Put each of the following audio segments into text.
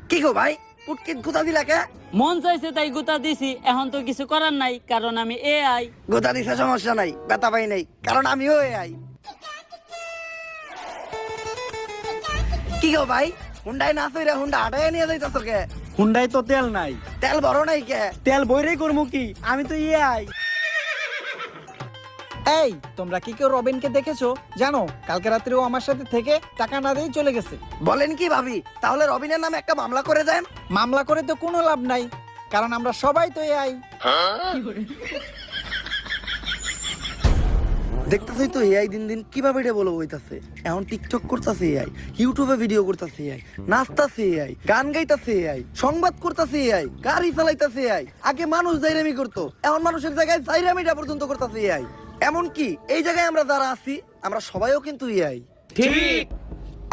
কি গো ভাই পুটকিত গুতা দিলা কে? মন চাইছে তাই গুতা দিছি, এখন তো কিছু করার নাই কারণ আমি এআই। গুতা দিছে সমস্যা নাই, ব্যথা পাই নাই কারণ আমিও এআই। কি গো ভাই হুন্ডাই না চইরা হুন্ডা হাঁটাই নিয়ে যাইতাছ কে? হুন্ডাই তো তেল নাই। তেল বড় নাই কে? তেল বইরেই করবো কি, আমি তো এআই। এই তোমরা কি কেউ রবিনকে দেখেছো? জানো কালকে রাত্রে ও আমার সাথে থেকে টাকা না দিয়ে চলে গেছে। বলেন কি ভাবি, তাহলে রবিনের নামে একটা মামলা করে দেন। মামলা করে তো কোনো লাভ নাই, কারণ আমরা সবাই তো এআই। দেখতেছই তো এআই দিন দিন কিভাবে ডেভেলপ হইতাছে। এখন টিকটক করতেছে এআই, ইউটিউবে ভিডিও করতেছে এআই, নাচতাছে এআই, গান গাইতাছে এআই, সংবাদ করতেছে এআই, গাড়ি চালাইতাছে এআই। আগে মানুষ জাইরামি করতো, এখন মানুষের জায়গায় জাইরামিটা পর্যন্ত করতেছে এআই। এমন কি এই জায়গায় আমরা যারা আছি আমরা সবাইও কিন্তু এআই। ঠিক।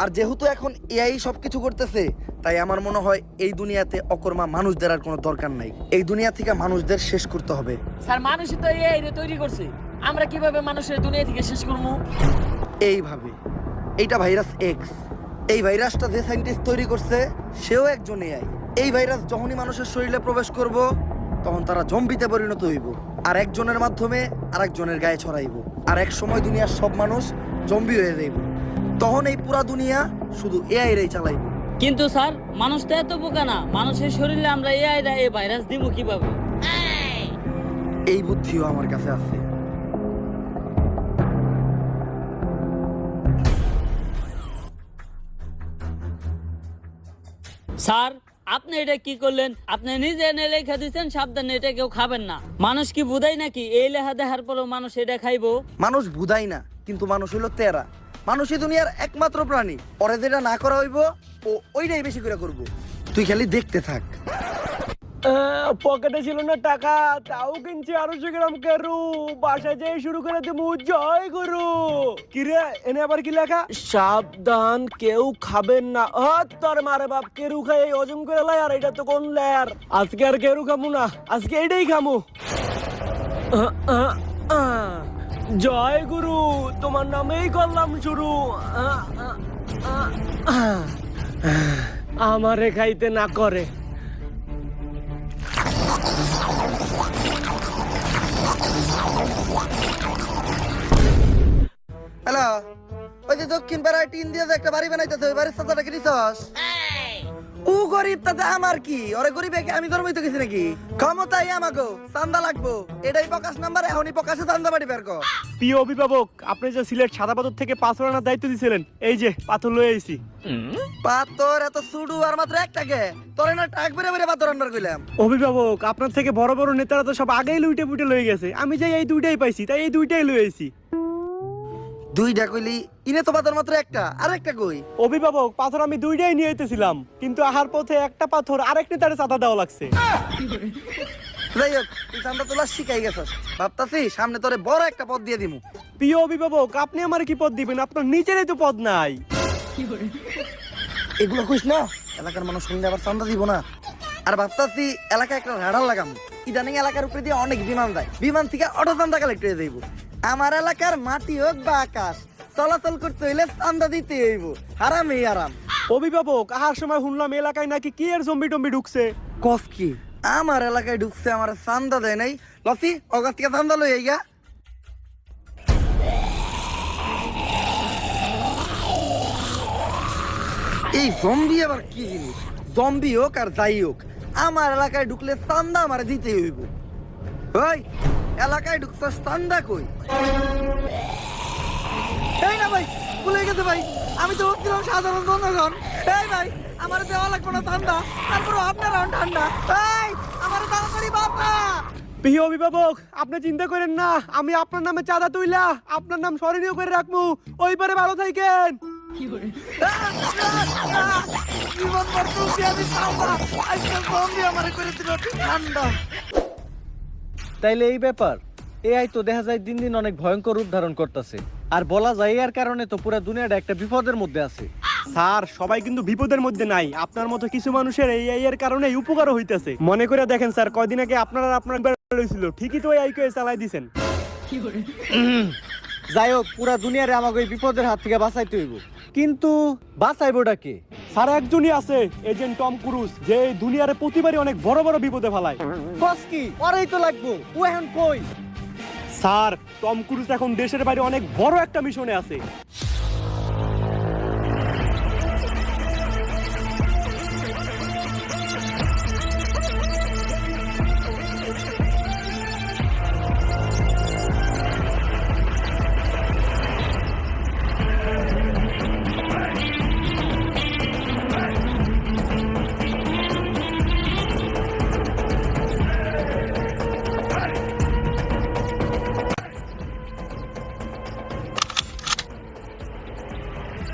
আর যেহেতু এখন এআই সবকিছু করতেছে, তাই আমার মনে হয় এই দুনিয়াতে অকর্মা মানুষদের আর কোনো দরকার নাই। এই দুনিয়া থেকে মানুষদের শেষ করতে হবে। স্যার মানুষই তো এআই রে তৈরি করছে, আমরা কিভাবে মানুষের দুনিয়া থেকে শেষ করবো? এইভাবে, এইটা ভাইরাস এক্স। এই ভাইরাসটা যে সায়েন্টিস্ট তৈরি করছে সেও একজন এআই। এই ভাইরাস যখনই মানুষের শরীরে প্রবেশ করব তখন তারা জম্বিতে পরিণত হইব, আর একজনের মাধ্যমে আরেকজনের গায়ে ছড়াইব, আর এক সময় দুনিয়ার সব মানুষ জম্বি হয়ে যাইব। তখন এই পুরা দুনিয়া শুধু এআই রেই চালাইব। কিন্তু স্যার মানুষ তো এত বোকা না, মানুষের শরীরে আমরা এআই রা এই ভাইরাস দিব কিভাবে? এই বুদ্ধিও আমার কাছে আছে। স্যার আপনি এটা কি করলেন? আপনি নিজে এনে লেখা দিচ্ছেন সাবধানে এটা কেউ খাবেন না। মানুষ কি বুঝাই নাকি এই লেখা দেখার পরও মানুষ এটা খাইবো? মানুষ বুঝাই না, কিন্তু মানুষ হইলো তেরা। মানুষই দুনিয়ার একমাত্র প্রাণী, ওরে যেটা না করা হইব ও ওইটাই বেশি করে করব। তুই খালি দেখতে থাক। পকেটে ছিল না টাকা, তাও কিনছি 250 গ্রাম কেরু। বাসায় যেয়ে শুরু করে দেবো জয় গুরু। কিরে এনে আবার কি লেখা? সাবধান কেউ খাবেন না। তোর মারে বাপ, কেরু খাই হজম করে লাই, আর এটা তো কোন লেয়ার। আজকে আর কেরু খামু না, আজকে এটাই খামু। জয় গুরু, তোমার নামেই করলাম শুরু। আমারে খাইতে না করে। হ্যালো, ওই যে দক্ষিণ পাড়ায় টিন দিয়ে যে একটা বাড়ি বানাইতেছে, ওই বাড়ির চাচাটা কি নিছস? ও গরিব, তাতে আমার কি? ওরে গরিবে কি আমি ধর্মই তো গেছি নাকি? ক্ষমতাই আমাকে, চান্দা লাগবো, এটাই প্রকাশ নাম্বার। এখনই প্রকাশে চান্দা বাড়ি বের কর। প্রিয় অভিভাবক, আপনি যে সিলেট সাদা পাথর থেকে পাথর আনার দায়িত্ব দিয়েছিলেন, এই যে পাথর লয়ে আইছি। পাথর এত সুডু আর মাত্র একটাকে? তোরে না টাক বেরে বেরে পাথর আনবার কইলাম। অভিভাবক, আপনার থেকে বড় বড় নেতারা তো সব আগেই লুইটে পুটে লয়ে গেছে, আমি যাই এই দুইটাই পাইছি, তাই এই দুইটাই লয়ে আইছি। দুইটা কইলি, ইনে তো পাথর মাত্র একটা, আর একটা কই? অভিভাবক, পাথর আমি দুইটাই নিয়ে আইতেছিলাম, কিন্তু আহার পথে একটা পাথর আরেক নেতারে চাঁদা দেওয়া লাগছে। যাই হোক, তুই চান্দা তোলা শিখাই গেছস, ভাবতাছি সামনে তোরে বড় একটা পদ দিয়ে দিমু। প্রিয় অভিভাবক, আপনি আমার কি পদ দিবেন? আপনার নিচেরই তো পদ নাই। এগুলো কইস না, এলাকার মানুষ শুনলে আবার চান্দা দিব না। আর ভাবতাছি এলাকায় একটা রাডার লাগাম। ইদানিং এলাকার উপরে দিয়ে অনেক বিমান যায়, বিমান থেকে অটো চান্দা কালেক্ট হয়ে যাইব। আমার এলাকার মাটি হোক বা আকাশ, চলাচল করতে হইলে চান্দা দিতে হইব। হারামই আরাম। অভিভাবক, আহার সময় শুনলাম এলাকায় নাকি কি এর জম্বি টম্বি ঢুকছে। কস কি? আমার এলাকায় ঢুকছে, আমার চান্দা দেয় নাই। লসি অগাছ থেকে চান্দা লই আইগা। এই জম্বি আবার কি জিনিস? জম্বি হোক আর যাই হোক, আমার এলাকায় ঢুকলে চান্দা আমার দিতে হইব। ওই এলাকায় ঢুকছস, চান্দা কই? এই না ভাই, ভুলে গেছে ভাই, আমি তো ভাবছিলাম সাধারণ জনগণ। এই ভাই, আমার দেওয়া লাগবে না চান্দা, তারপর আপনার ঠান্ডা। এই আমার তাড়াতাড়ি বাবা। প্রিয় অভিভাবক, আপনি চিন্তা করেন না, আমি আপনার নামে চাঁদা তুইলা আপনার নাম স্মরণীয় করে রাখবো। ওই পারে ভালো থাকেন। জীবন বর্তমানে আমি চান্দা, আজকে জম্বি আমার করে দিল ঠান্ডা। তাইলে এই ব্যাপার, এআই তো দেখা যায় দিন দিন অনেক ভয়ঙ্কর রূপ ধারণ করতেছে, আর বলা যায় এর কারণে তো পুরো দুনিয়াটা একটা বিপদের মধ্যে আছে। স্যার, সবাই কিন্তু বিপদের মধ্যে নাই, আপনার মতো কিছু মানুষের এই এর কারণে উপকারও হইতেছে। মনে করে দেখেন স্যার, কয়দিন আগে আপনার হয়েছিল, ঠিকই তো এই চালাই দিছেন। যাই হোক পুরা দুনিয়ারে আমাকে ওই বিপদের হাত থেকে বাঁচাইতে হইব, কিন্তু বাঁচাইবোটা কে? স্যার একজনই আছে, এজেন্ট টম ক্রুজ, যে এই দুনিয়ারে প্রতিবারই অনেক বড় বড় বিপদে ফেলায়। বস কি ওরাই তো লাগবো, ও এখন কই? স্যার টম ক্রুজ এখন দেশের বাইরে অনেক বড় একটা মিশনে আছে।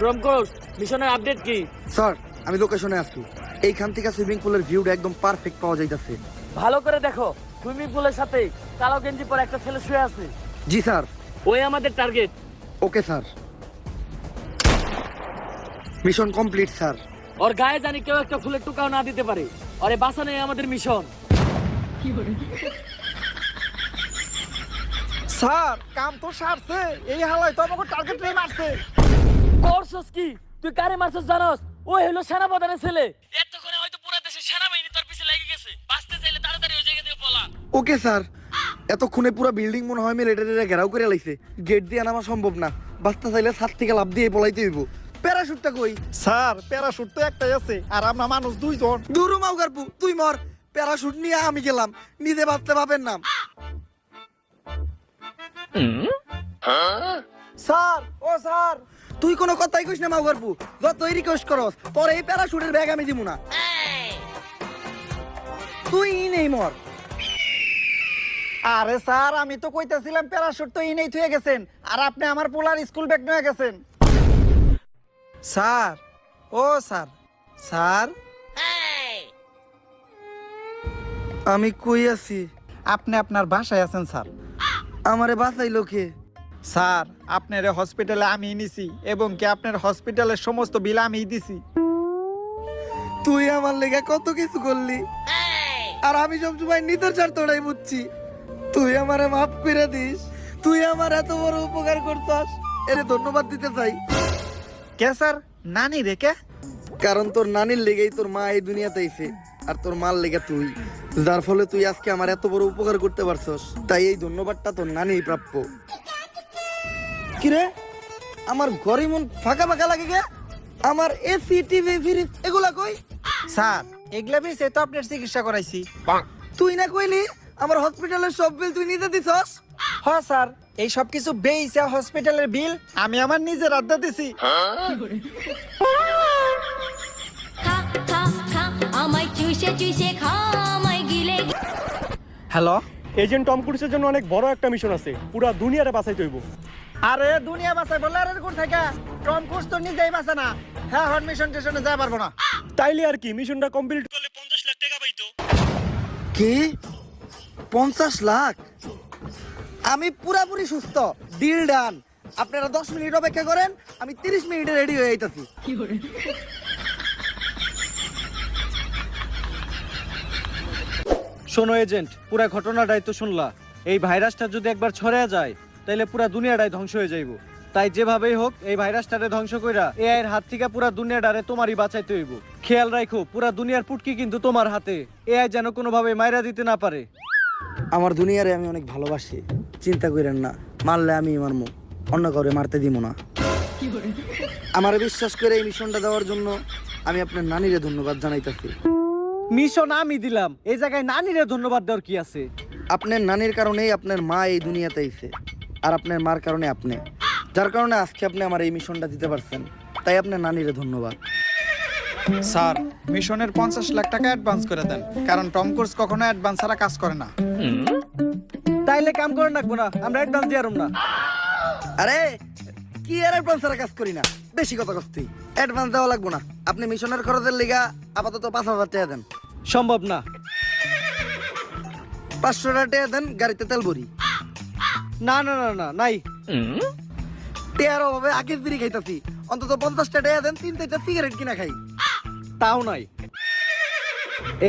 টম ক্রুজ, মিশনের আপডেট কি? স্যার আমি লোকেশনে আছি, এইখান থেকে সুইমিং পুলের ভিউটা একদম পারফেক্ট পাওয়া যাইতাছে। ভালো করে দেখো, সুইমিং পুলের সাথে কালো গেঞ্জি পরে একটা ছেলে শুয়ে আছে। জি স্যার। ওই আমাদের target. Okay sir, mission complete sir. ওর গায়ে জানি কেউ একটা ফুলের টুকাও না দিতে পারে। আরে বাঁচানোই আমাদের মিশন। স্যার কাম তো সারছে, এই হালাই তো আমাকে টার্গেট নিয়ে মারছে। করছস কি? তুই কারে মারছস জানোস? ওই হলো সেনাপ্রধানের ছেলে। এতক্ষণে হয়তো পুরো দেশের সেনাবাহিনী তোর পিছে লেগে গেছে। বাঁচতে চাইলে তাড়াতাড়ি ওই জায়গা থেকে পলা। Okay sir. এতক্ষণে পুরো বিল্ডিং মনে হয় মিলিটারিরা ঘেরাও করে লাইছে, গেট দিয়ে নামা সম্ভব না, বাঁচতে চাইলে ছাদ থেকে লাফ দিয়ে পলাইতে হইব। প্যারাশুটটা কই? স্যার প্যারাশুট তো একটাই আছে, আর আমরা মানুষ দুইজন। দূরু মাউগারপু তুই মর, প্যারাশুট নিয়ে আমি গেলাম, নিজে বাঁচতে পাবেন না। স্যার ও স্যার, তুই কোনো কথাই কইস না মাউগারপু, যতই রিকোয়েস্ট করস তোর এই প্যারাশুটের ব্যাগ আমি দিব না। তুই নেই মর। আরে স্যার আমি তো কইতাছিলাম প্যারাশুট তো ইনেই থুয়ে গেছেন, আর আপনি আমার পোলার স্কুল ব্যাগ নিয়ে গেছেন। স্যার ও স্যার, স্যার আমি কই আছি? আপনি আপনার বাসায় আছেন স্যার। আমারে বাঁচাইলো কে? স্যার আপনার হসপিটালে আমি নিছি, এবং কি আপনার হসপিটালের সমস্ত বিল আমি দিছি। তুই আমার লেগে কত কিছু করলি, আর আমি সবসময় নিতের স্বার্থটাই বুঝছি। তুই আমারে মাফ করে দিস, তুই আমার এত বড় উপকার করছস, এর ধন্যবাদ দিতে চাই। কে স্যার? নানি রেখে? কারণ তোর নানির লেগেই তোর মা এই দুনিয়াতে আইছে, আর তোর মার লেগে তুই, যার ফলে তুই আজকে আমার এত বড় উপকার করতে পারছস, তাই এই ধন্যবাদটা তোর নানিই প্রাপ্য। কিরে আমার ঘরে মন ফাঁকা ফাঁকা লাগে গে? আমার এসি টিভি ফ্রিজ এগুলা কই? স্যার এগুলা বিষয়ে তো আপনার চিকিৎসা করাইছি। তুই না কইলি আমার হসপিটালের সব বিল তুই নিজে দিছস? হ্যাঁ স্যার, এই সব কিছু বেইছে হসপিটালের বিল আমি আমার নিজের আড্ডা দিছি। খা খা খা আমায় চুষে চুষে খা আমায় গিলে হ্যালো, এজেন্ট টম ক্রুজের জন্য অনেক বড় একটা মিশন আছে, পুরো দুনিয়ারে বাঁচাইতে হইব। আরে দুনিয়া বাঁচাই বললে আর কোন থেকে? টম ক্রুজ তো নিজেই বাঁচে না। হ্যাঁ হন মিশন টেশনে যাই পারবো না। তাইলে আর কি, মিশনটা কমপ্লিট করলে 50 লাখ টাকা পাইতো। কি 50 লাখ? আমি পুরাপুরি সুস্থ, ডিল ডান। আপনারা 10 মিনিট অপেক্ষা করেন, আমি 30 মিনিটে রেডি হয়ে যাইতাছি। শোনো এজেন্ট, পুরা ঘটনাটাই তো শুনলা। এই ভাইরাসটা যদি একবার ছড়িয়ে যায় তাইলে পুরা দুনিয়াটাই ধ্বংস হয়ে যাইব। তাই যেভাবেই হোক এই ভাইরাসটারে ধ্বংস কইরা এআই এর হাত থেকে পুরা দুনিয়াটারে তোমারই বাঁচাইতে হইব। খেয়াল রাখো পুরা দুনিয়ার পুটকি কিন্তু তোমার হাতে, এআই যেন কোনোভাবে মাইরা দিতে না পারে। আমার দুনিয়ারে আমি অনেক ভালোবাসি, চিন্তা করেন না, মারলে আমি মারমু, অন্য কাউরে মারতে দিব না। আমার বিশ্বাস করে এই মিশনটা দেওয়ার জন্য আমি আপনার নানিরে ধন্যবাদ জানাইতেছি। মিশন আমি দিলাম, এই জায়গায় নানিরে ধন্যবাদ দেওয়ার কি আছে? আপনার নানির কারণেই আপনার মা এই দুনিয়াতে আইছে, আর আপনার মার কারণে আপনি, যার কারণে আজকে আপনি আমার এই মিশনটা দিতে পারছেন, তাই আপনার নানিরে ধন্যবাদ। স্যার মিশনের 50 লাখ টাকা অ্যাডভান্স করে দেন, কারণ টম ক্রুজ কখনো অ্যাডভান্স ছাড়া কাজ করে না। তাইলে কাম করে রাখবো না, আমরা অ্যাডভান্স দিয়ে না। আরে কি আর অ্যাডভান্স ছাড়া কাজ করি না, বেশি কথা কস তুই। অ্যাডভান্স দেওয়া লাগবো না, আপনি মিশনের খরচের লিগা আপাতত 5,000 টাকা দেন। সম্ভব না। 500 টাকা দেন, গাড়িতে তেল ভরি। না না না না, নাই। টেয়ার অভাবে আগে বিড়ি খাইতাছি, অন্তত 50 টাকা দেন, 3-4টা সিগারেট কিনা খাই। তাও নাই।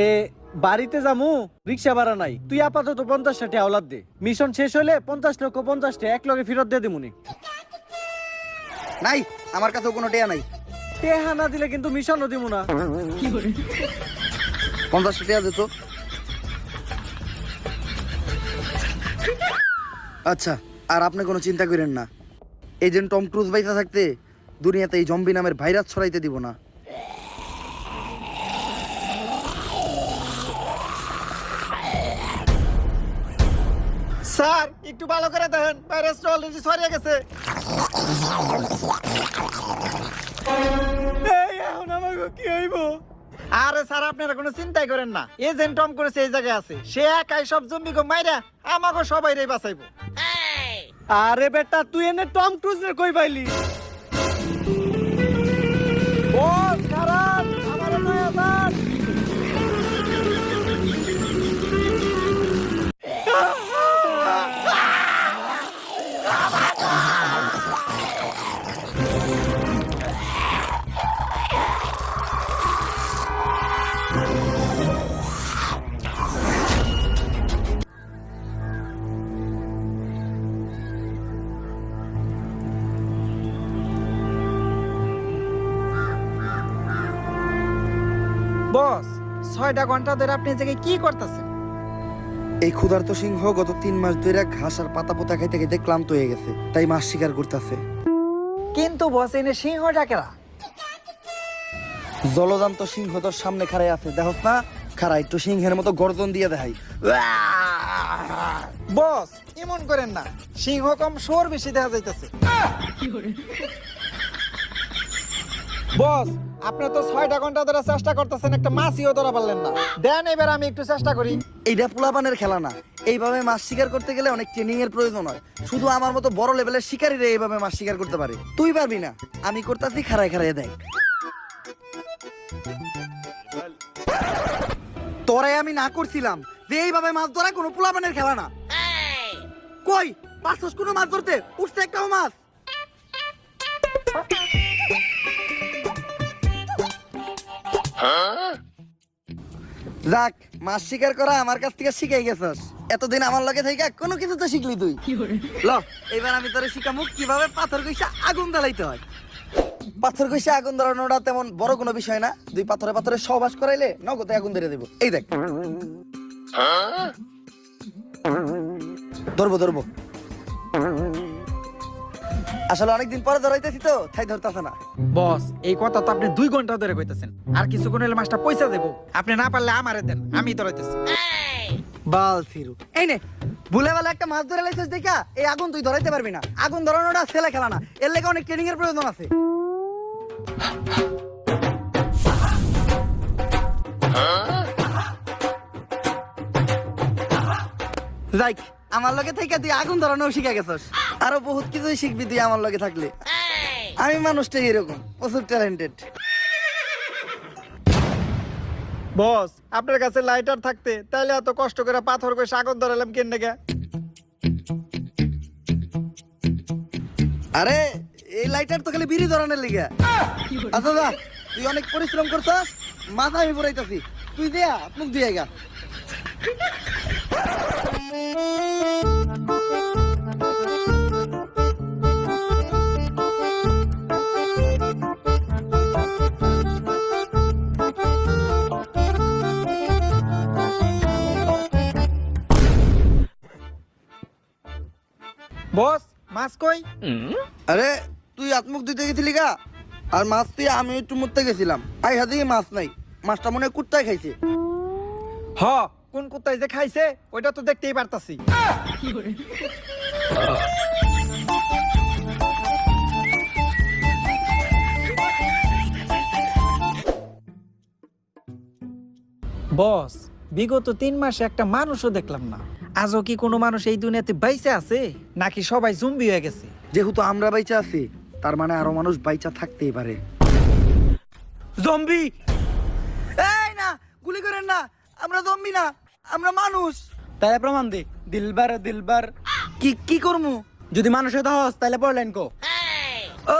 এ বাড়িতে যামু, রিক্সা ভাড়া নাই। তুই আপাতত 50টা টাকা আওলাদ দে। মিশন শেষ হলে 50,50,000 এক লগে ফেরত দিয়ে দিমুনি। নাই, আমার কাছেও কোনো টেয়া নাই। টেহা না দিলে কিন্তু মিশনও দিমু না। 50 টেয়া দিত। আচ্ছা, আর আপনি কোনো চিন্তা করেন না। এজেন্ট টম ক্রুজ বাইসা থাকতে দুনিয়াতে এই জম্বি নামের ভাইরাস ছড়াইতে দিব না। স্যার একটু ভালো করে দেখেন, ভাইরাসটা অলরেডি ছড়িয়ে গেছে। এই এখন আমাকে কি হইব? আরে স্যার আপনারা কোনো চিন্তাই করেন না, এজেন্ট টম করেছে এই জায়গায় আছে, সে একাই সব জম্বিকে মাইরা আমাকে সবাইরে বাঁচাইবো। আরে বেটা তুই এনে টম ক্রুজের কই পাইলি? বস খারাপ, আমার নয়া স্যার। বস 6টা ঘন্টা ধরে আপনি এই জায়গায় কি করতেছেন? এই ক্ষুধার্ত সিংহ গত 3 মাস ধরে ঘাস আর পাতা পোতা খাইতে খাইতে ক্লান্ত হয়ে গেছে, তাই মাছ শিকার করতেছে। কিন্তু বস এনে সিংহটা কেরা? জলজান্ত সিংহ তোর সামনে খাড়াই আছে, দেখছ না? খাড়া একটু সিংহের মতো গর্জন দিয়ে দেখাই। বস এমন করেন না, সিংহ কম সোর বেশি দেখা যাইতেছে। বস আপনি তো 6টা ঘন্টা ধরে চেষ্টা করতেছেন, একটা মাছিও ধরা পারলেন না। দেন এবার আমি একটু চেষ্টা করি। এইটা পোলাপানের খেলা না। এইভাবে মাছ শিকার করতে গেলে অনেক ট্রেনিং এর প্রয়োজন হয়। শুধু আমার মতো বড় লেভেলের শিকারীরা এইভাবে মাছ শিকার করতে পারে, তুই পারবি না। আমি করতেছি, খাড়ায় খাড়ায় দেখ। তোরে আমি না করছিলাম যে এইভাবে মাছ ধরা কোনো পোলাপানের খেলা না। কই পারছস কোনো মাছ ধরতে? উঠছে একটাও মাছ। যাক, মাছ শিকার করা আমার কাছ থেকে শিখাই গেছস। এতদিন আমার লগে থেকে কোনো কিছু তো শিখলি তুই। ল এবার আমি তোরে শিখামু কিভাবে পাথর কইসা আগুন জ্বালাইতে হয়। পাথর কইসা আগুন ধরানোটা তেমন বড় কোনো বিষয় না। 2 পাথরে পাথরে সহবাস করাইলে নগদে আগুন ধরে দেব। এই দেখ, ধরবো ধরবো। আসলে অনেকদিন পরে ধরাইতেছি তো, তাই ধরতেছে না। বস এই কথা তো আপনি 2 ঘন্টা ধরে কইতেছেন, আর কিছুক্ষণ হলে মাছটা পয়সা দেবো। আপনি না পারলে আমারে দেন, আমি ধরাইতেছি। বাল ফিরু, এই নে ভুলে বেলা একটা মাছ ধরে লাইছিস দেখা এই আগুন তুই ধরাইতে পারবি না। আগুন ধরানোটা ছেলে খেলা না, এর লেগে অনেক ট্রেনিং এর প্রয়োজন আছে। যাইক, আমার লগে থেকে তুই আগুন ধরানো শিখে গেছস। আরো বহুত কিছুই শিখবি তুই আমার লগে থাকলে। আমি মানুষটাই এরকম, প্রচুর ট্যালেন্টেড। বস আপনার কাছে লাইটার থাকতে তাইলে এত কষ্ট করে পাথর করে আগুন ধরালাম কেন গে? আরে এই লাইটার তো খালি বিড়ি ধরানোর লিগে। আচ্ছা দা, তুই অনেক পরিশ্রম করছস, মাথা আমি পুরাইতাছি, তুই দেয়া মুখ দিয়ে গা। বস মাছ কই? আরে তুই আত্মুখ দিতে গেছিলি গা, আর মাছ তুই আমি একটু মুততে গেছিলাম। আই হাতে মাছ নাই, মাছটা মনে হয় কুত্তায় খাইছে। হ, কোন কুত্তায় যে খাইছে ওইটা তো দেখতেই পারতাছি। বস বিগত 3 মাসে একটা মানুষও দেখলাম না। আজও কি কোনো মানুষ এই দুনিয়াতে বাইচে আছে, নাকি সবাই জম্বি হয়ে গেছে? যেহেতু আমরা বাইচা আছি, তার মানে আরো মানুষ বাইচা থাকতেই পারে। জম্বি! এই না, গুলি করেন না, আমরা জম্বি না, আমরা মানুষ। তাহলে প্রমাণ দে, দিলবার দিলবার। কি কি করমু? যদি মানুষ হতে হস তাহলে পড়লেন কো। ও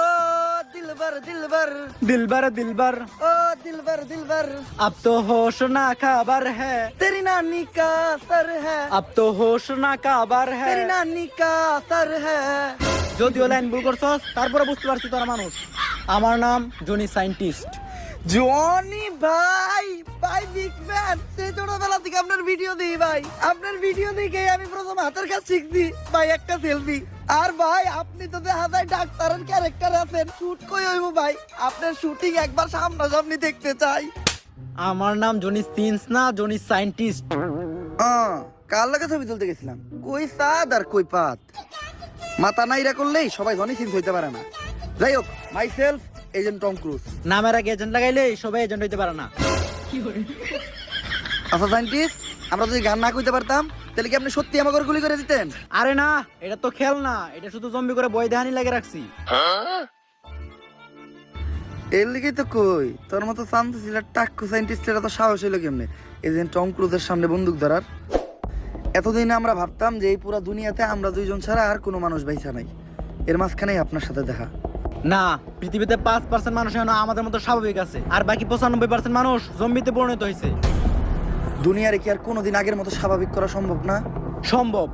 দিলবার दिलबर दिलबर दिलबर ओ दिलबर दिलबर अब तो होश ना खबर है तेरी नानी का सर है अब तो होश ना खबर है तेरी नानी का सर है যদিও লাইন ভুল করছস তারপরে বুঝতে পারছি তোরা মানুষ আমার নাম জনি সায়েন্টিস্ট জনি ভাই ভাই বিগ ফ্যান সেই ছোটবেলা থেকে আপনার ভিডিও দিই ভাই আপনার ভিডিও দেখে আমি প্রথম হাতের কাজ শিখছি ভাই একটা সেলফি আর ভাই আপনি তো দেখা যায় ডাক্তারের ক্যারেক্টার আছেন শুট কই হইব ভাই আপনার শুটিং একবার সামনাসামনি দেখতে চাই আমার নাম জনি সিন্স না জনি সায়েন্টিস্ট কার লাগে ছবি তুলতে গেছিলাম কই সাদ আর কই পাত মাথা নাইরা করলেই সবাই জনি সিন্স হইতে পারে না যাই হোক my self agent Tom Cruise নামের আগে এজেন্ট লাগাইলে সবাই এজেন্ট হইতে পারে না আচ্ছা সায়েন্টিস্ট আমরা যদি গান না কইতে পারতাম তাহলে কি আপনি সত্যি আমাকে গুলি করে দিতেন আরে না এটা তো খেল না এটা শুধু জম্বি করে বই দেহানি লাগে রাখছি এর লিগেই তো কই তোর মতো শান্ত ছিল টাক্কু সায়েন্টিস্টের এত সাহস হইলো কেমনে এজেন্ট টম ক্রুজের সামনে বন্দুক ধরার এতদিন আমরা ভাবতাম যে এই পুরো দুনিয়াতে আমরা দুইজন ছাড়া আর কোনো মানুষ বাইসা নাই এর মাঝখানেই আপনার সাথে দেখা না পৃথিবীতে 5% মানুষ এখন আমাদের মতো স্বাভাবিক আছে আর বাকি 95% মানুষ জম্বিতে পরিণত হয়েছে দুনিয়ারে কি আর কোনোদিন আগের মতো স্বাভাবিক করা সম্ভব না সম্ভব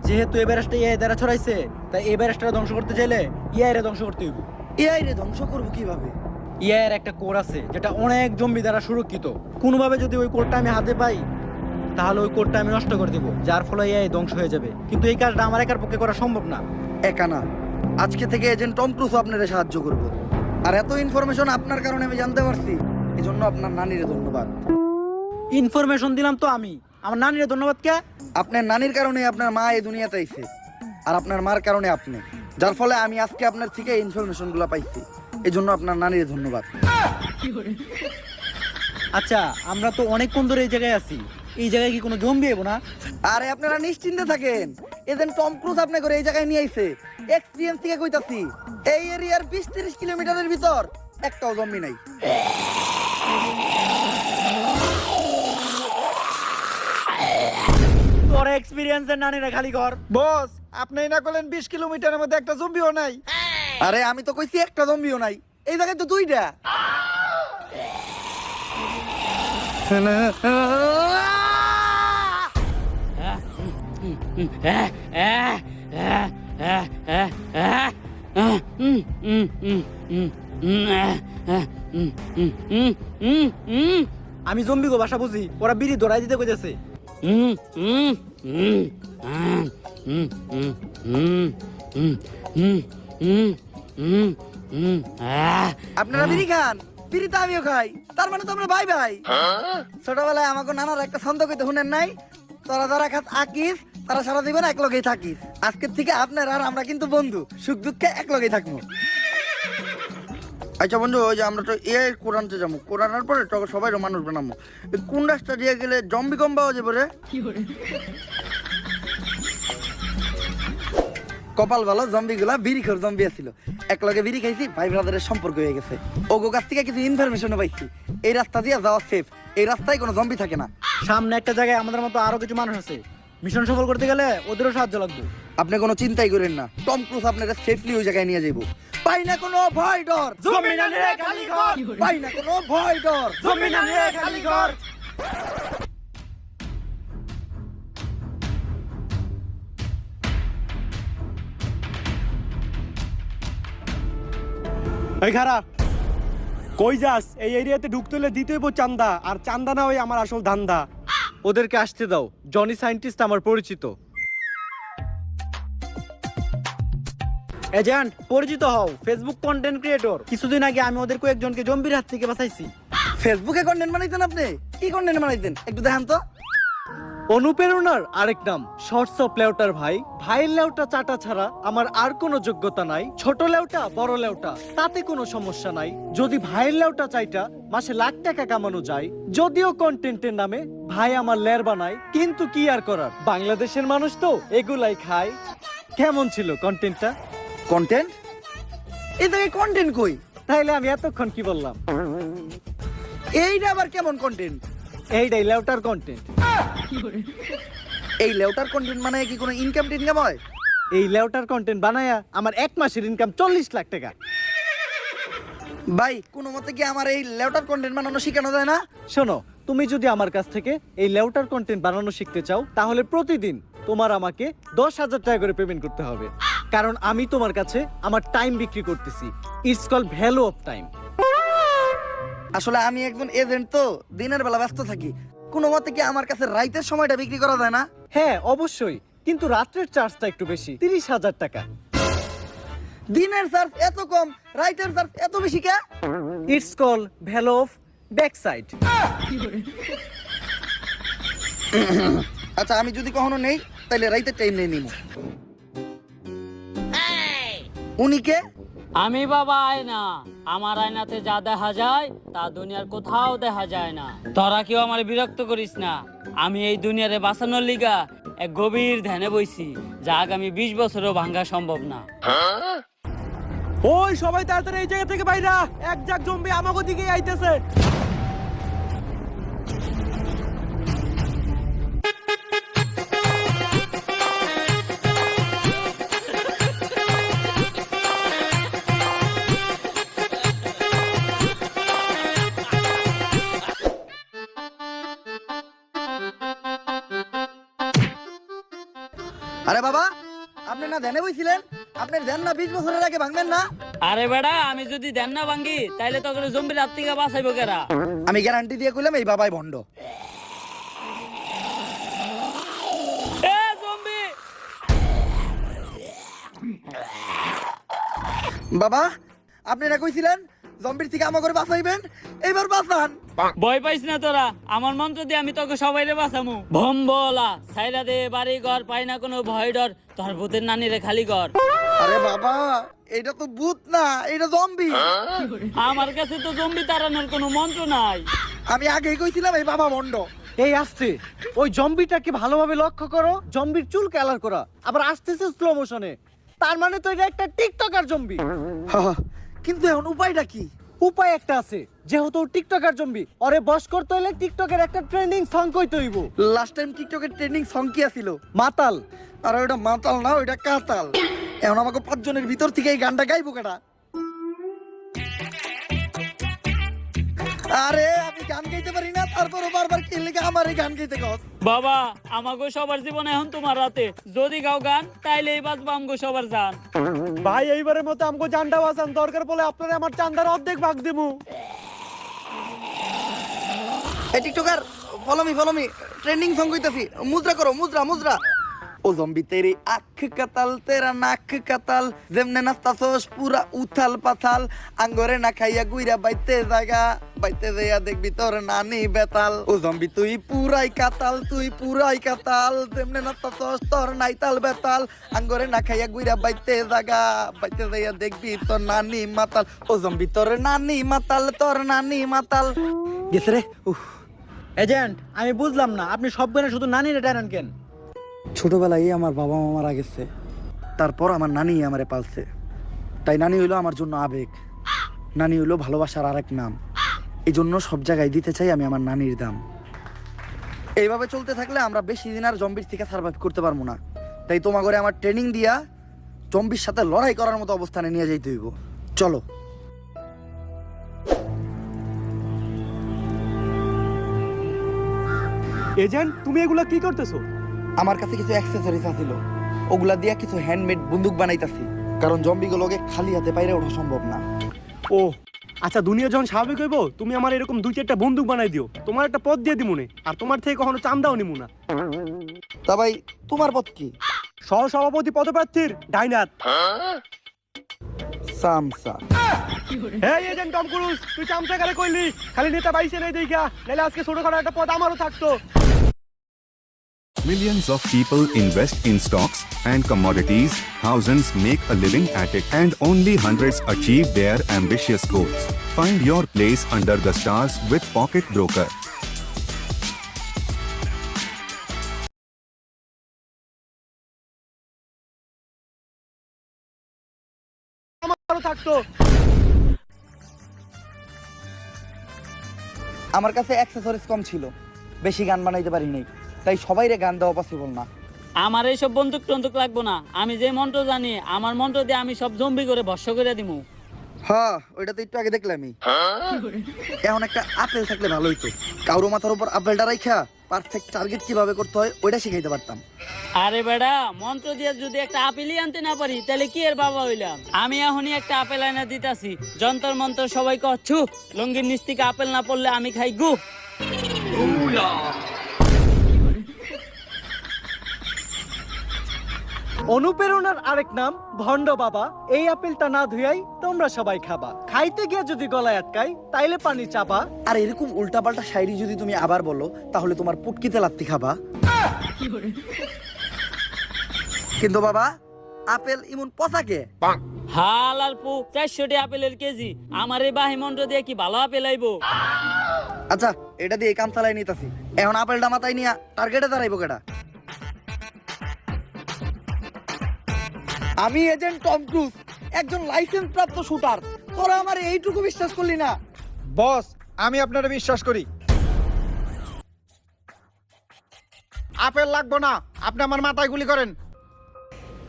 যেহেতু এই ভাইরাসটা এআই দ্বারা ছড়াইছে তাই এই ভাইরাসটা ধ্বংস করতে চাইলে এআই রে ধ্বংস করতে হইব এআই রে ধ্বংস করবো কিভাবে এআই এর একটা কোড আছে যেটা অনেক জম্বি দ্বারা সুরক্ষিত কোনোভাবে যদি ওই কোডটা আমি হাতে পাই তাহলে ওই কোডটা আমি নষ্ট করে দেব যার ফলে এআই ধ্বংস হয়ে যাবে কিন্তু এই কাজটা আমার একার পক্ষে করা সম্ভব না একা না আজকে থেকে এজেন্ট টম ক্রুজ আপনারে সাহায্য করব আর এত ইনফরমেশন আপনার কারণে আমি জানতে পারছি এজন্য আপনার নানিরে ধন্যবাদ ইনফরমেশন দিলাম তো আমি আমার নানিরে ধন্যবাদ কে আপনার নানির কারণে আপনার মা এই দুনিয়াতে আইছে আর আপনার মার কারণে আপনি যার ফলে আমি আজকে আপনার থেকে ইনফরমেশনগুলো পাইছি এজন্য আপনার নানিরে ধন্যবাদ আচ্ছা আমরা তো অনেকক্ষণ ধরে এই জায়গায় আছি এই জায়গায় কি কোনো জম্বি এবো না আরে আপনারা নিশ্চিন্তে থাকেন এজেন্ট টম ক্রুজ আপনি করে এই জায়গায় নিয়ে আইছে এক্সপেরিয়েন্স থেকে কইতাছি এই এরিয়ার 20-30 কিলোমিটারের ভিতর একটাও জম্বি নাই তোর এক্সপেরিয়েন্সের নানিরা খালি ঘর বস আপনি না করলেন 20 কিলোমিটারের মধ্যে একটা জম্বিও নাই আরে আমি তো কইছি একটা জম্বিও নাই এই জায়গায় তো দুইটা আমি জম্বি গো ভাষা বুঝি ওরা বিড়ি ধরাই দিতে কইতেছে আপনারা বিড়ি খান বিড়ি তো আমিও খাই তার মানে তো আমরা ভাই ভাই ছোটবেলায় আমাকে নানার একটা ছন্দ কইতে শুনেন নাই তোরা যারা খাত আকিস তারা সারা জীবন এক লগেই থাকিস আজকের থেকে আপনার আর আমরা কিন্তু বন্ধু সুখ দুঃখে এক লগেই থাকবো আচ্ছা বন্ধু ওই যে আমরা তো এআই কোরআনতে যাবো কোরআনের পরে তখন সবাই মানুষ বানাবো কোন রাস্তা দিয়ে গেলে জম্বি কম পাওয়া যাবে রে কপাল ভালো জম্বি গুলা বিড়ি খোর জম্বি আছিল এক লগে বিড়ি খাইছি ভাই ব্রাদারের সম্পর্ক হয়ে গেছে ওগো কাছ থেকে কিছু ইনফরমেশন পাইছি এই রাস্তা দিয়ে যাওয়া সেফ এই রাস্তায় কোনো জম্বি থাকে না সামনে একটা জায়গায় আমাদের মতো আরো কিছু মানুষ আছে মিশন সফল করতে গেলে ওদেরও সাহায্য লাগবে আপনি কোনো চিন্তাই করেন না টম ক্রুজ আপনাকে সেফলি ওই জায়গায় নিয়ে যাবো পাই না কোনো ভয় ডর জম্বি না নিয়ে খালি ঘর পাই না কোনো ভয় ডর জম্বি না নিয়ে খালি ঘর এই খারা কই যাস এই এরিয়াতে ঢুকতে হলে দিতে হইব চান্দা আর চান্দা না হয় আমার আসল ধান্দা ওদেরকে আসতে দাও জনি সায়েন্টিস্ট আমার পরিচিত এজেন্ট পরিচিত হও ফেসবুক কন্টেন্ট ক্রিয়েটর কিছুদিন আগে আমি ওদের কয়েকজনকে জম্বির হাত থেকে বাঁচাইছি ফেসবুকে কন্টেন্ট বানাইতেন আপনি কি কন্টেন্ট বানাইতেন একটু দেখান তো অনুপ্রেরণার আরেক নাম শর্টস অফ লেউটার ভাই ভাইয়ের লেউটা চাটা ছাড়া আমার আর কোনো যোগ্যতা নাই ছোট লেউটা বড় লেউটা তাতে কোনো সমস্যা নাই যদি ভাইয়ের লেউটা চাইটা মাসে লাখ টাকা কামানো যায় যদিও কন্টেন্টের নামে ভাই আমার লের বানায় কিন্তু কি আর করার বাংলাদেশের মানুষ তো এগুলাই খায় কেমন ছিল কন্টেন্টটা কন্টেন্ট এই জায়গায় কন্টেন্ট কই তাইলে আমি এতক্ষণ কি বললাম এইটা আবার কেমন কন্টেন্ট এইটাই লেউটার কন্টেন্ট এই লেউটার কন্টেন্ট মানে কি কোনো ইনকাম টিনকাম হয় এই লেউটার কন্টেন্ট বানায়া আমার এক মাসের ইনকাম 40 লাখ টাকা ভাই কোনো মতে কি আমার এই লেউটার কন্টেন্ট বানানো শেখানো যায় না? শোনো, তুমি যদি আমার কাছ থেকে এই লেউটার কন্টেন্ট বানানো শিখতে চাও তাহলে প্রতিদিন তোমার আমাকে 10,000 টাকা করে পেমেন্ট করতে হবে, কারণ আমি তোমার কাছে আমার টাইম বিক্রি করতেছি। It's call value of time. আসলে আমি একজন এজেন্ট, তো দিনের বেলা ব্যস্ত থাকি। কোনো মতে কি আমার কাছে রাইতের সময়টা বিক্রি করা যায় না? হ্যাঁ অবশ্যই, কিন্তু রাত্রের চার্জটা একটু বেশি, 30,000 টাকা। দিনের চার্জ এত কম, রাইতের চার্জ এত বেশি কে? It's call value of back side. আচ্ছা আমি যদি কখনো নেই তাহলে রাইতের টাইম নিয়ে নিব। উনি কে? আমি বাবা আয়না, আমার আয়নাতে যা দেখা যায় তা দুনিয়ার কোথাও দেখা যায় না। তোরা কেউ আমার বিরক্ত করিস না। আমি এই দুনিয়ারে বাঁচানোর লিগা এক গভীর ধ্যানে বইছি, যা আগামী 20 বছরও ভাঙা সম্ভব না। ওই সবাই তাড়াতাড়ি এই জায়গা থেকে বাইরা, এক ঝাঁক জম্বি আমাগো দিকে আইতেছে। আরে বাবা, আপনি না ধ্যানে বইছিলেন? আপনার ধ্যান না 20 বছরের আগে ভাঙবেন না? আরে বেড়া, আমি যদি ধ্যান না ভাঙ্গি তাইলে তখন জম্বির হাত থেকে বাঁচাইবো কেরা? আমি গ্যারান্টি দিয়ে কইলাম এই বাবাই ভণ্ড। এ জম্বি! বাবা, আপনি না কইছিলেন জম্বির থেকে আমাকে করে বাঁচাইবেন, এবার বাঁচান। ভয় পাইস না তোরা, আমার মন্ত্র দিয়ে আমি তোকে সবাইরে বাঁচামু। ভম্বলা সাইরা দে বাড়ি ঘর, পাই না কোনো ভয় ডর, তোর ভূতের নানিরে খালি কর। আরে বাবা, এটা তো ভূত না, এটা জম্বি। আমার কাছে তো জম্বি তাড়ানোর কোনো মন্ত্র নাই। আমি আগেই কইছিলাম এই বাবা ভণ্ড। এই আসছে, ওই জম্বিটাকে ভালোভাবে লক্ষ্য করো। জম্বির চুল কালার করা, আবার আসতেছে স্লো মোশনে। তার মানে তো এটা একটা টিকটকার জম্বি। কিন্তু এখন উপায়টা কি? উপায় একটা আছে, যেহেতু ও টিকটকার জম্বি, ওরে বশ করতে হলে টিকটকের একটা ট্রেন্ডিং সং কইতে হইব। লাস্ট টাইম টিকটকের ট্রেন্ডিং সং কি ছিল? মাতাল। আর ওটা মাতাল না, ওইটা কাতাল। এখন আমাকে 5 জনের ভিতর থেকে এই গানটা গাইবো কেডা? আরে আমি গান গাইতে পারি না, তারপরও বারবার কি লেগে আমার এই গান গাইতে কস? বাবা, আমাগো সবার জীবন এখন তোমার রাতে। যদি গাও গান তাইলে এই বাজবা আমগো সবার জান। ভাই এইবারের মতো আমগো জানটা বাঁচান, দরকার পড়লে আপনারা আমার চান্দার অর্ধেক ভাগ দিমু। এই TikToker, follow me, trending song কইতাছি। মুদ্রা করো, মুদ্রা মুদ্রা। ও জম্বি তেরি আখ কাতাল, তেরা নাক কাতাল, যেমনে নাস্তাছস পুরা উথাল পাথাল, আঙ্গরে না খাইয়া গুইরা বাইতে জায়গা, বাইতে যাইয়া দেখবি তোর নানি বেতাল। ও জম্বি তুই পুরাই কাতাল, তুই পুরাই কাতাল, যেমনে নাস্তাছস তোর নাইতাল বেতাল, আঙ্গরে না খাইয়া গুইরা বাইতে জায়গা, বাইতে যাইয়া দেখবি তোর নানি মাতাল। ও জম্বি তোর নানি মাতাল, তোর নানি মাতাল। গেছে রে। উফ, এজেন্ট, আমি বুঝলাম না, আপনি সব গানে শুধু নানিরে টানেন কেন? ছোটবেলায় আমার বাবা মা মারা গেছে, তারপর আমার নানি আমারে পালছে। তাই নানি হইলো আমার জন্য আবেগ, নানি হইলো ভালোবাসার আরেক নাম। এই জন্য সব জায়গায় দিতে চাই আমি আমার নানির দাম। এইভাবে চলতে থাকলে আমরা বেশি দিন আর জম্বির থেকে সার্ভাইভ করতে পারবো না। তাই তোমার ঘরে আমার ট্রেনিং দিয়া জম্বির সাথে লড়াই করার মতো অবস্থানে নিয়ে যাইতে হইব। চলো। এজেন্ট, তুমি এগুলা কি করতেছো? আমার কাছে কিছু অ্যাক্সেসরিজ আছিল, ওগুলা দিয়া কিছু হ্যান্ডমেড বন্দুক বানাইতাছি, কারণ জম্বিগুলোকে খালি হাতে বাইরে ওঠা সম্ভব না। ও আচ্ছা, দুনিয়া যখন স্বাভাবিক হইব তুমি আমার এরকম 2-4টা বন্দুক বানাই দিও, তোমার একটা পথ দিয়ে দিমুনে, আর তোমার থেকে কখনো চান্দাও নিমু না। তা ভাই তোমার পথ কি? সহসভাপতি পদপ্রার্থীর ডাইনাত। সামসা। এই এজেন্ট টম ক্রুজ, তুই চামচা কারে কইলি? খালি নেতা বাইছে নাই দেখা, নাইলে আজকে ছোটখাটো একটা পদ আমারও থাকতো। Millions of people invest in stocks and commodities, thousands make a living at it, and only hundreds achieve their ambitious goals. Find your place under the stars with Pocket Broker. আমারও থাকতো। আমার কাছে অ্যাক্সেসরিজ কম ছিল, বেশি গান বানাইতে পারি নাই, তাই সবাইরে গান দেওয়া পসিবল না। আমার এইসব বন্দুক টন্দুক লাগবো না। আমি যে মন্ত্র জানি, আমার মন্ত্র দিয়ে আমি সব জম্বি করে ভস্য করে দিমু। হ্যাঁ ওইটা তো একটু আগে দেখলামই। এখন একটা আপেল থাকলে ভালো হইতো, কারো মাথার উপর আপেলটা রাইখা পারফেক্ট টার্গেট কিভাবে করতে হয় ওইটা শিখাইতে পারতাম। আরে বেড়া, মন্ত্র দিয়ে যদি একটা আপেলই আনতে না পারি তাহলে কি এর বাবা হইলাম? আমি এখনই একটা আপেল এনে দিতাছি, যন্তর মন্ত্র সবাই কচ্ছু, লঙ্গির নিচ থেকে আপেল না পড়লে আমি খাই গু। অনুপ্রেরণার আরেক নাম ভণ্ড বাবা। এই আপেলটা না ধুয়াই তোমরা সবাই খাবা, খাইতে গিয়ে যদি গলায় আটকাই তাইলে পানি চাপা। আর এরকম উল্টাপাল্টা শায়রি যদি তুমি আবার বলো তাহলে তোমার পুটকিতে লাত্তি খাবা। কিন্তু বাবা আপেল ইমন পচাকে। হাল আর পু 400 আপেলের কেজি, আমার এই বাহি মন্ত্র দিয়ে কি ভালো আপেল আইবো? আচ্ছা এটা দিয়ে কাম চালাই নিতেছি, এখন আপেলটা মাথায় নিয়ে টার্গেটে দাঁড়াইবো কেটা? আমি এজেন্ট টম ক্রুজ, একজন লাইসেন্স প্রাপ্ত শুটার। তোরা আমার এইটুকু বিশ্বাস করলি না? বস, আমি আপনারা বিশ্বাস করি। আপেল লাগবো না, আপনি আমার মাথায় গুলি করেন।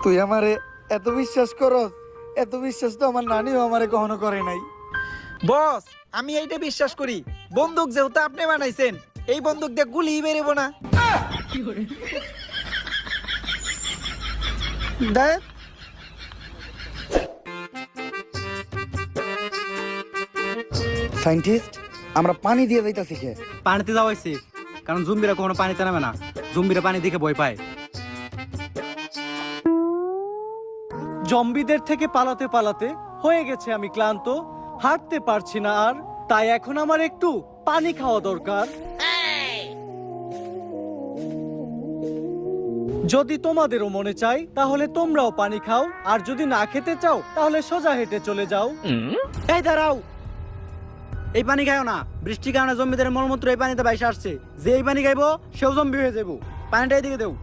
তুই আমারে এত বিশ্বাস করস? এত বিশ্বাস তো আমার নানিও আমারে কখনো করে নাই। বস, আমি এইটা বিশ্বাস করি, বন্দুক যেহেতু আপনি বানাইছেন, এই বন্দুক দিয়ে গুলি বেরোবো না। দেখ সায়েন্টিস্ট, আমরা পানি দিয়ে যাইতাছি কে? পানিতে যাওয়াইছি, কারণ জম্বিরা কখনো পানিতে নামে না, জম্বিরা পানি দেখে ভয় পায়। জম্বিদের থেকে পালাতে পালাতে হয়ে গেছে আমি ক্লান্ত, হাঁটতে পারছি না আর, তাই এখন আমার একটু পানি খাওয়া দরকার। যদি তোমাদেরও মনে চাই তাহলে তোমরাও পানি খাও, আর যদি না খেতে চাও তাহলে সোজা হেঁটে চলে যাও। এই দাঁড়াও, এই পানি খাও না, বৃষ্টির কারণে জম্বিদের মলমূত্র এই পানিতে বাইসে আসছে, যে এই পানি খাইবো সেও জম্বি হয়ে যাবো। পানিটা এদিকে দেও।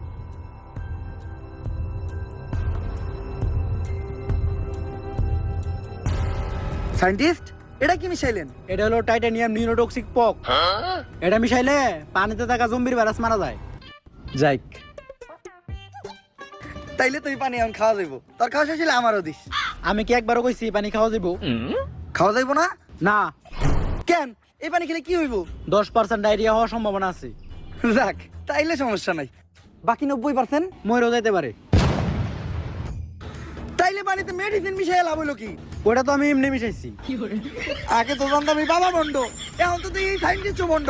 সায়েন্টিস্ট এটা কি মিশাইলেন? এটা হলো টাইটানিয়াম নিউরোটক্সিক পক। এটা মিশাইলে পানিতে থাকা জম্বির ভাইরাস মারা যায়। যাইক, তাইলে তুই পানি এখন খাওয়া যাইব, তোর খাওয়া শেষ হলে আমারও দিস। আমি কি একবারও কইছি পানি খাওয়া যাবো? খাওয়া যাইব না? না, কেন? এই পানি খেলে কি হইব? 10% ডায়রিয়া হওয়ার সম্ভাবনা আছে। যাক তাইলে সমস্যা নাই, বাকি 90% মরেও যাইতে পারে। তাইলে পানিতে মেডিসিন মিশাই লাভ হইলো কি? ওটা তো আমি এমনি মিশাইছি। আগে তো জানতাম আমি বাবা বন্ড, এখন তো তুই এই সায়েন্টিস্ট বন্ড।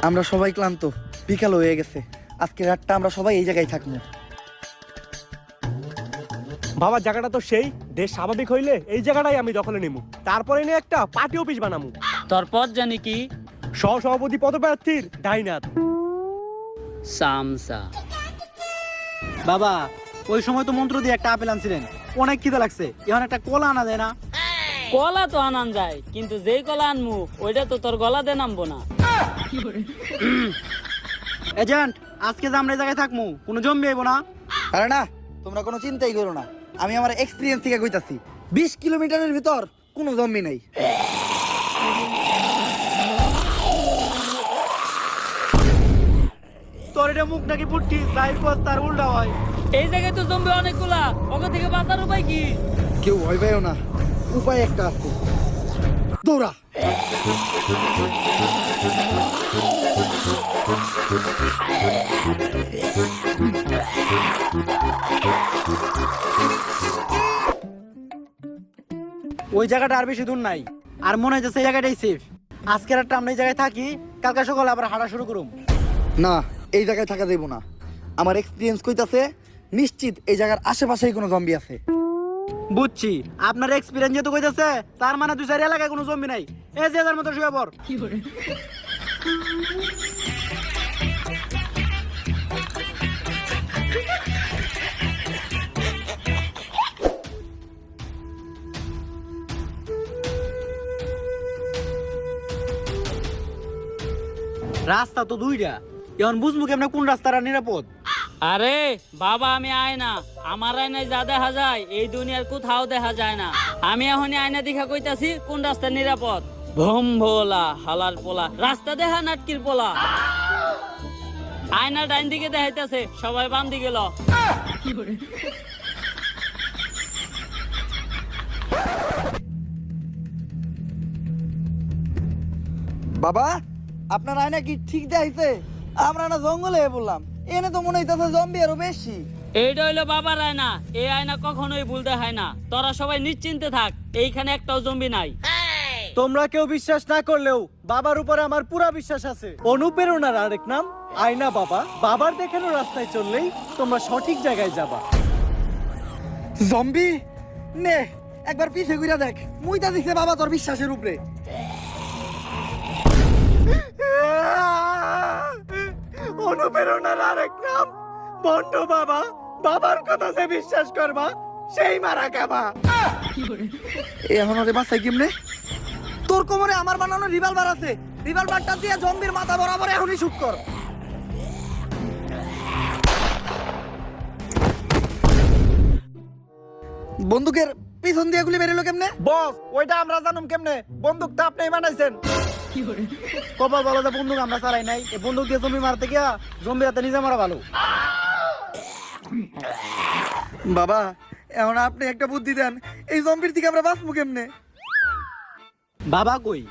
আমরা সবাই ক্লান্ত, বিকাল হয়ে গেছে, আজকে রাতটা আমরা সবাই এই জায়গায় থাকবো। বাবা জায়গাটা তো সেই, দেশ স্বাভাবিক হইলে এই জায়গাটাই আমি দখলে নিমু, তারপরে নিয়ে একটা পার্টি অফিস বানামু। তোর পথ জানি কি? সহসভাপতি পদপ্রার্থীর ডাইনাত সামসা। বাবা ওই সময় তো মন্ত্র দিয়ে একটা আপেল আনছিলেন, অনেক খিদে লাগছে, এখন একটা কলা আনা যায় না? কলা তো আনান যায়, কিন্তু যেই কলা আনমু ওইটা তো তোর গলাতে নামবো না। এজেন্ট, আজকে যে আমরা এই জায়গায় থাকবো, কোনো জম্বি আইবো না? আরে না, তোমরা কোনো চিন্তাই করো না, আমি আমার এক্সপিরিয়েন্স থেকে কইতাছি, 20 কিলোমিটারের ভিতর কোনো জম্বি নাই। তোর এটা মুখ নাকি পুটকি, সাইড পথ তার উল্টা হয়। এই জায়গায় তো জম্বি অনেকগুলা, ওকে থেকে বাঁচার উপায় কি? কেউ ভয় পাইও না, উপায় একটা আছে, দৌড়া। ওই জায়গাটা আর বেশি দূর নাই, আর মনে হচ্ছে সেই জায়গাটাই সেফ। আজকের একটা আমরা এই জায়গায় থাকি, কালকে সকালে আবার হাঁটা শুরু করুম। না, এই জায়গায় থাকা যাইব না, আমার এক্সপিরিয়েন্স কইতাছে নিশ্চিত এই জায়গার আশেপাশেই কোনো জম্বি আছে। বুঝছি, আপনার এক্সপিরিয়েন্স যেহেতু কইতাছে, তার মানে 2-4 এলাকায় কোনো জম্বি নাই। এই যে যার মতো শুয়ে পড়। রাস্তা তো দুইটা, এখন বুঝবো কেমন কোন রাস্তাটা নিরাপদ। আরে বাবা, আমি আয়না, আমার আয়নায় যা দেখা যায় এই দুনিয়ার কোথাও দেখা যায় না। আমি এখনই আয়না দেখা কইতাছি কোন রাস্তা নিরাপদ। ভোম ভোলা হালার পোলা রাস্তা দেখা নাটকির পোলা আয়না ডাইন দিকে দেখাইতেছে সবাই বাম দিকে ল বাবা আপনার আয়না কি ঠিক দেখাইছে? আমরা না জঙ্গলে বললাম, এনে তো মনে হইতেছে জম্বি আরো বেশি। এইটা হইলো বাবার আয়না, এই আয়না কখনোই ভুল দেখায় না। তোরা সবাই নিশ্চিন্তে থাক, এইখানে একটাও জম্বি নাই। তোমরা কেউ বিশ্বাস না করলেও বাবার উপরে আমার পুরা বিশ্বাস আছে। অনুপ্রেরণার আরেক নাম আয়না বাবা। বাবার দেখানো রাস্তায় চললেই তোমরা সঠিক জায়গায় যাবা। জম্বি নে একবার পিছে ঘুরে দেখ, মুইতা দিছে বাবা তোর বিশ্বাসের উপরে। অনুপ্রেরণার আরেক নাম বন্ধ বাবা। বাবার কথা যে বিশ্বাস করবা সেই মারা খাবা। এখন ওরে বাসাই কেমনে? তোর কোমরে আমার বানানো রিভলভার আছে, রিভলভারটা দিয়ে জম্বির মাথা বরাবর এখনই শুট কর। বন্দুকের পিছন দিয়ে গুলি বেরোলো কেমনে? বস ওইটা আমরা জানুম কেমনে? বন্দুকটা আপনিই বানাইছেন। কপাল বলো যে বন্দুক আমরা চালাই নাই। এই বন্দুক দিয়ে জম্বি মারতে গিয়া জম্বি হাতে নিজে মারা ভালো। বাবা এখন আপনি একটা বুদ্ধি দেন, এই জম্বির থেকে আমরা বাঁচবো কেমনে? বাবা কই?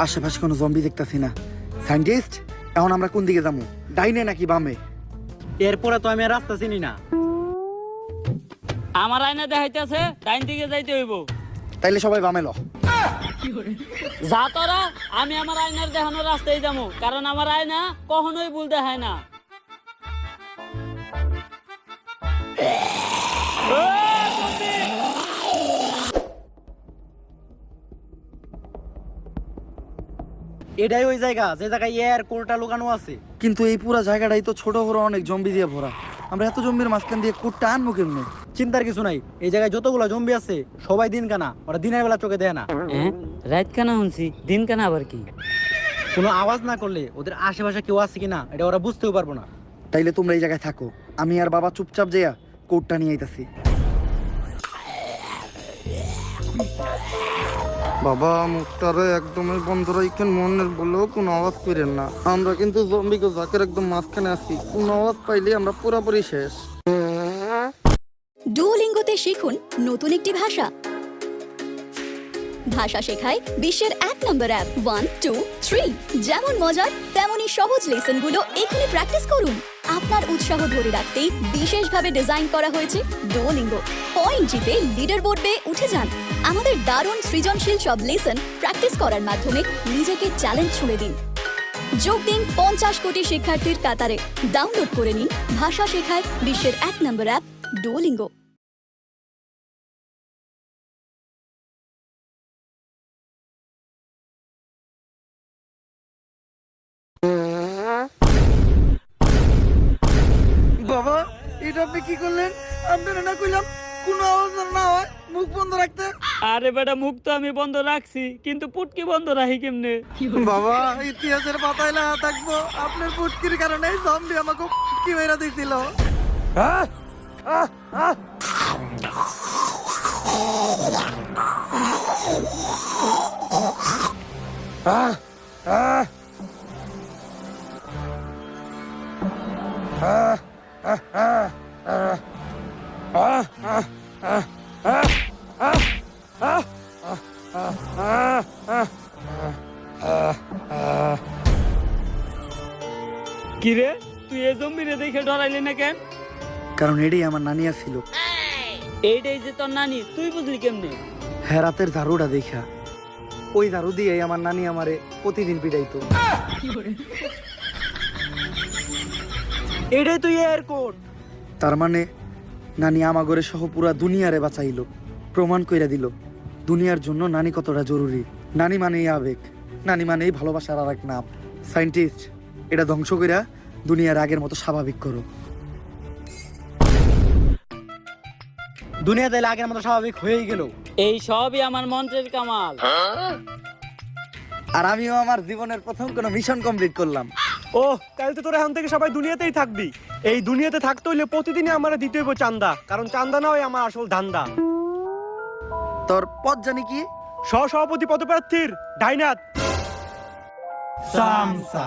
আশেপাশে কোনো জম্বি দেখতাছি না। সায়েন্টিস্ট এখন আমরা কোন দিকে যাবো, ডাইনে নাকি বামে? এরপরে তো আমি আর রাস্তা চিনি না। আমার আয়না দেখাইতেছে ডাইন দিকে যাইতে হইব। তাইলে সবাই বামে ল। যা তোরা, আমি আমার আয়নার দেখানো রাস্তায় যাবো, কারণ আমার আয়না কখনোই ভুল দেখায় না। এটাই ওই জায়গা যে জায়গায় এয়ার কোরটা লুকানো আছে। কিন্তু এই পুরা জায়গাটাই তো ছোট বড় অনেক জম্বি দিয়ে ভরা, আমরা এত জম্বির মাঝখান দিয়ে কোটটা আনবো কেমনে? চিন্তার কিছু নাই, এই জায়গায় যতগুলো জম্বি আছে সবাই দিন কানা, ওরা দিনের বেলা চোখে দেয় না। রাত কানা শুনছি, দিন কানা আবার কি? কোনো আওয়াজ না করলে ওদের আশেপাশে কেউ আছে কিনা এটা ওরা বুঝতেও পারবো না। তাইলে তোমরা এই জায়গায় থাকো, আমি আর বাবা চুপচাপ যেয়া কোটটা নিয়ে আইতাছি। বাবা মুখটারে একদমই বন্ধ রাখেন, মনের বলেও কোনো আওয়াজ করেন না। আমরা কিন্তু জম্বিকে জাকের একদম মাঝখানে আছি, কোনো আওয়াজ পাইলে আমরা পুরোপুরি শেষ। ডুওলিঙ্গোতে শিখুন নতুন একটি ভাষা। ভাষা শেখায় বিশ্বের 1 নম্বর অ্যাপ 1, 2, 3। যেমন মজার তেমনই সহজ লেসনগুলো এখানে প্র্যাকটিস করুন। আপনার উৎসাহ ধরে রাখতেই বিশেষভাবে ডিজাইন করা হয়েছে ডুওলিঙ্গো। পয়েন্ট জিতে লিডার বোর্ডে উঠে যান। আমাদের দারুণ সৃজনশীল সব লেসন প্র্যাকটিস করার মাধ্যমে নিজেকে চ্যালেঞ্জ ছুঁড়ে দিন। যোগ দিন 50 কোটি শিক্ষার্থীর কাতারে। ডাউনলোড করে নিন ভাষা শেখায় বিশ্বের 1 নম্বর অ্যাপ ডুওলিঙ্গো। বাবা এটা আপনি কি করলেন? আপনারা না কইলাম কোনো আওয়াজ না হয় মুখ বন্ধ রাখতে? আরে বেটা, মুখ তো আমি বন্ধ রাখছি, কিন্তু পুটকি বন্ধ রাখি কেমনে? বাবা ইতিহাসের পাতায় না থাকবো, আপনার পুটকির কারণে জম্বি আমাকে পুটকি মেরা দিছিল। কিরে, তুই এই জম্বিরে দেখে ডরাইলি না কেন? কারণ এটাই আমার নানিয়া ছিল। এইটাই যে তোর নানি, তুই বুঝলি কেমনে? হেরাতের ঝাড়ুটা দেখা, ওই ঝাড়ু দিয়ে আমার নানি আমারে প্রতিদিন পিটাইতো। এটাই তো এয়ার কোড। তার মানে নানি আমাগরে সহ পুরা দুনিয়ারে বাঁচাইলো, প্রমাণ কইরা দিল দুনিয়ার জন্য নানি কতটা জরুরি। নানি মানেই আবেগ, নানি মানেই ভালোবাসার আর এক নাম। সায়েন্টিস্ট এটা ধ্বংস কইরা দুনিয়ার আগের মতো স্বাভাবিক করো। দুনিয়া তাইলে আগের মতো স্বাভাবিক হয়েই গেল। এই সবই আমার মন্ত্রের কামাল। আর আমিও আমার জীবনের প্রথম কোনো মিশন কমপ্লিট করলাম। ও তাহলে তো তোরা এখন থেকে সবাই দুনিয়াতেই থাকবি। এই দুনিয়াতে থাকতে হইলে প্রতিদিনই আমার দিতে হইব চান্দা, কারণ চান্দা না হয় আমার আসল ধান্দা। তোর পদ জানি কি? সভাপতি পদপ্রার্থীর ডাইনাত সামসা